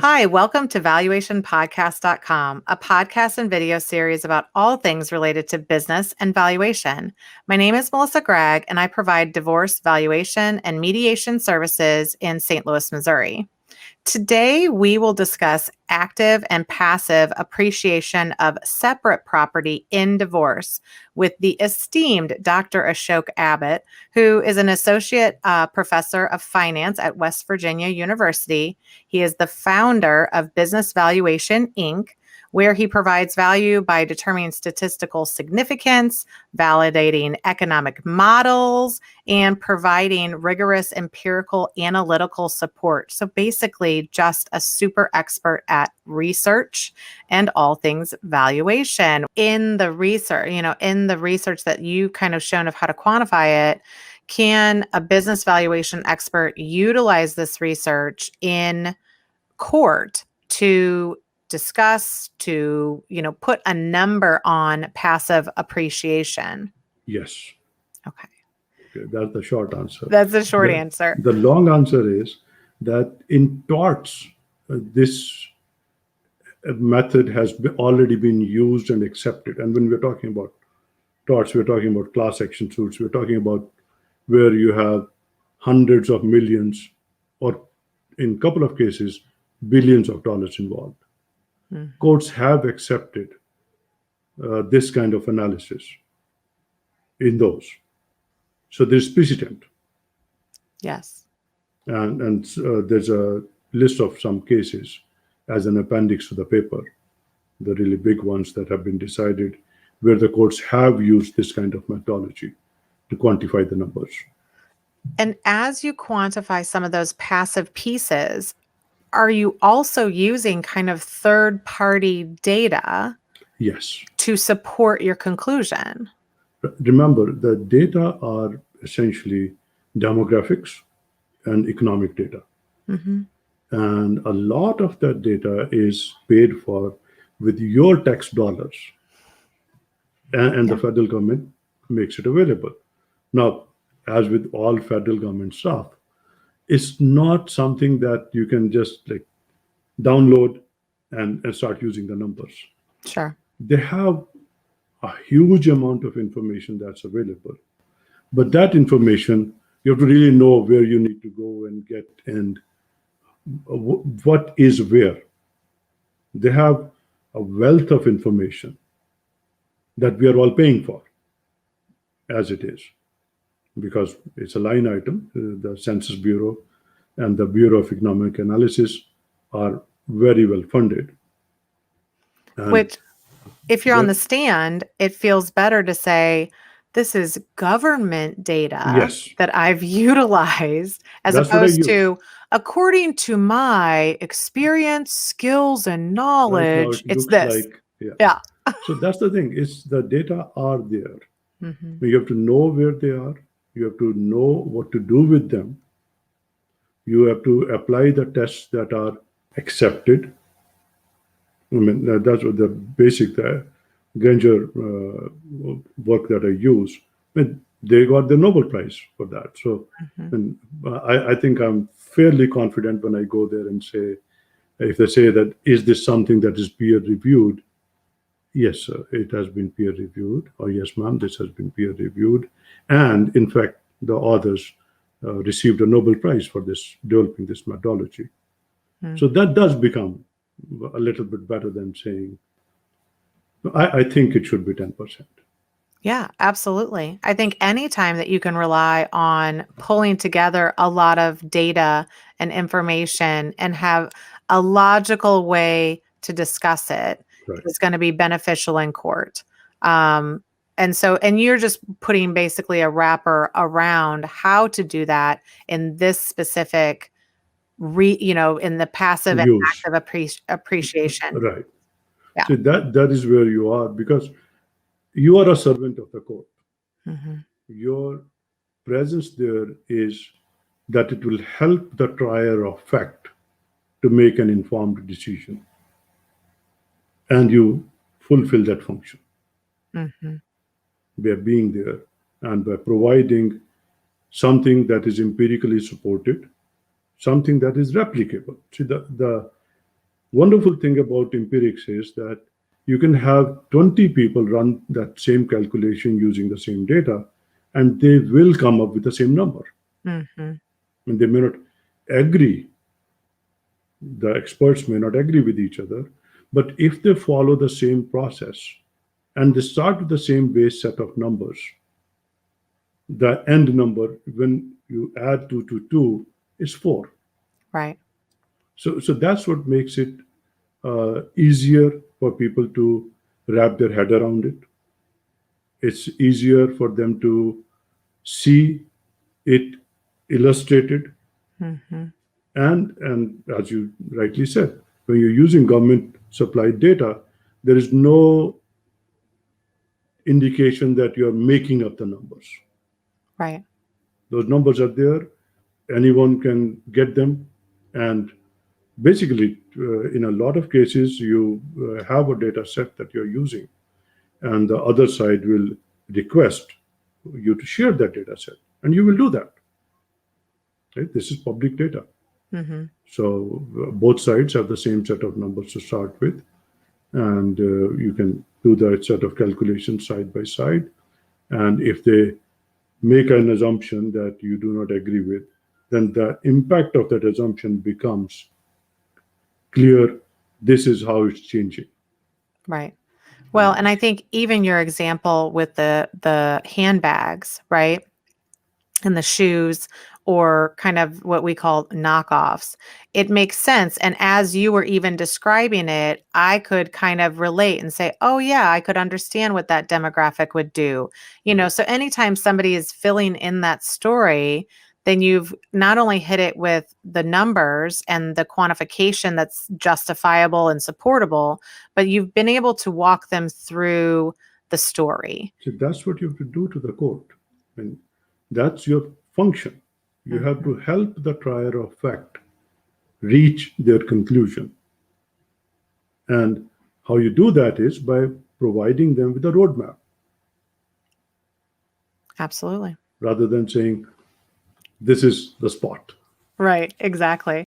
Hi, welcome to valuationpodcast.com, a podcast and video series about all things related to business and valuation. My name is Melissa Gragg, and I provide divorce valuation and mediation services in St. Louis, Missouri. Today, we will discuss active and passive appreciation of separate property in divorce with the esteemed Dr. Ashok Abbott, who is an associate professor of finance at West Virginia University. He is the founder of Business Valuation, Inc., where he provides value by determining statistical significance, validating economic models, and providing rigorous empirical analytical support. So basically just a super expert at research and all things valuation. In the research that you kind of shown of how to quantify it, can a business valuation expert utilize this research in court to discuss, to put a number on passive appreciation? Yes. Okay. That's the short answer. That's the short answer. The long answer is that in torts, this method has already been used and accepted. And when we're talking about torts, we're talking about class action suits. We're talking about where you have hundreds of millions, or in a couple of cases, billions of dollars involved. Courts have accepted this kind of analysis in those. So there's precedent. Yes. And there's a list of some cases as an appendix to the paper, the really big ones that have been decided, where the courts have used this kind of methodology to quantify the numbers. And as you quantify some of those passive pieces, are you also using kind of third-party data? Yes. To support your conclusion? Remember, the data are essentially demographics and economic data. Mm-hmm. And a lot of that data is paid for with your tax dollars. And the federal government makes it available. Now, as with all federal government stuff, it's not something that you can just download and start using the numbers. Sure. They have a huge amount of information that's available. But that information, you have to really know where you need to go and get and what is where. They have a wealth of information that we are all paying for as it is, because it's a line item. The Census Bureau and the Bureau of Economic Analysis are very well funded. Which, if you're on the stand, it feels better to say, this is government data that I've utilized, as opposed to, according to my experience, skills, and knowledge, it's this. So that's the thing. It's the data are there. Mm-hmm. You have to know where they are. You have to know what to do with them. You have to apply the tests that are accepted. I mean, that's what the basic Granger work that I use. I mean, they got the Nobel Prize for that. So and I think I'm fairly confident when I go there and say, if they say that, is this something that is peer reviewed? Yes, sir, it has been peer reviewed. Or yes, ma'am, this has been peer reviewed. And in fact, the authors received a Nobel Prize for developing this methodology. So that does become a little bit better than saying, I think it should be 10%. Yeah, absolutely. I think anytime that you can rely on pulling together a lot of data and information and have a logical way to discuss it is going to be beneficial in court. And you're just putting basically a wrapper around how to do that in this specific, in the passive and active appreciation. Right. Yeah. So that is where you are, because you are a servant of the court. Mm-hmm. Your presence there is that it will help the trier of fact to make an informed decision. And you fulfill that function by being there and by providing something that is empirically supported, something that is replicable. See, wonderful thing about empirics is that you can have 20 people run that same calculation using the same data, and they will come up with the same number. Mm-hmm. And they may not agree, the experts may not agree with each other, but if they follow the same process and they start with the same base set of numbers, the end number, when you add 2 to 2, is 4. Right. So that's what makes it easier for people to wrap their head around it. It's easier for them to see it illustrated. Mm-hmm. And as you rightly said, when you're using government supplied data, there is no indication that you're making up the numbers. Right. Those numbers are there. Anyone can get them. And basically, in a lot of cases, you have a data set that you're using, and the other side will request you to share that data set, and you will do that. Right? This is public data. Mm-hmm. So both sides have the same set of numbers to start with, and you can do that set of calculations side by side. And if they make an assumption that you do not agree with, then the impact of that assumption becomes clear. This is how it's changing. Right. Well, and I think even your example with the handbags, right? And the shoes, or kind of what we call knockoffs, it makes sense. And as you were even describing it, I could kind of relate and say, oh yeah, I could understand what that demographic would do. So anytime somebody is filling in that story, then you've not only hit it with the numbers and the quantification that's justifiable and supportable, but you've been able to walk them through the story. So that's what you have to do to the court. And that's your function. You have to help the trier of fact reach their conclusion. And how you do that is by providing them with a roadmap. Absolutely. Rather than saying, this is the spot. Right, exactly.